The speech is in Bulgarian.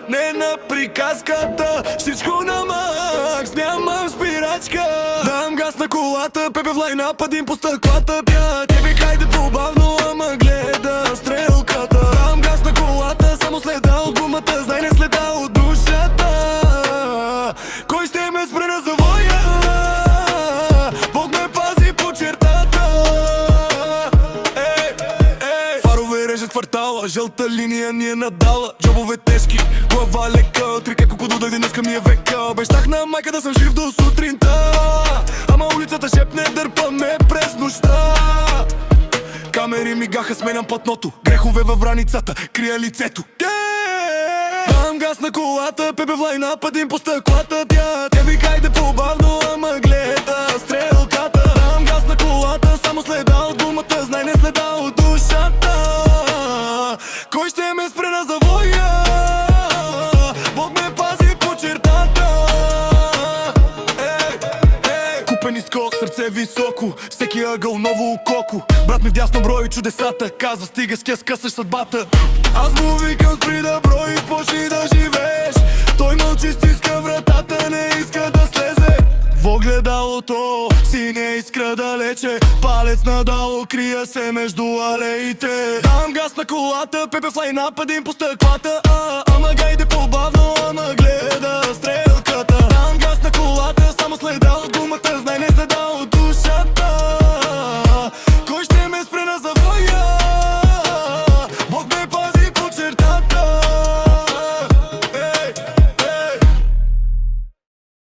не на приказката. Всичко на макс, нямам спирачка. Дам газ на колата, пепе в лайнап, един по стъклата. Бя, те викайде по-бавно, ама гледа стрелката. Дам газ на колата, само следа от гумата, знай не следа от душата. Кой ще ме спре на завоя? Бог ме пази по чертата. Фарове режат квартала, жълта линия ни е надала. Джобове тежки, глава лека, трика колко дойде днеска ми е века. Обещах на майка да съм жив до сутринта, ама улицата шепне, дърпа ме през нощта. Камери мигаха, сменям платното, грехове във враницата, крия лицето. Дам газ на колата, пепе в лайнап, един по стъклата. Тя викайде по-бавно, ама гледа стрелката. Дам газ на колата, само следа от гумата, знай не следа от душата. Кой ще ме спре на завоя? Бог ме пази по чертата. Купен изкок, сърце високо, всеки ъгъл ново ококо. Брат ми вдясно брои чудесата, казва стига с кес, скъсаш съдбата. Аз му викам спри да брои, почни да живееш. Той мълчи, стиска вратата, не иска да слезе. В огледалото си не иска далече, палец надолу, крия се между алеите. Дам газ на колата, пепе в лайнап, един по стъклата. Ама гайде по-бавно, ама гледа стрел.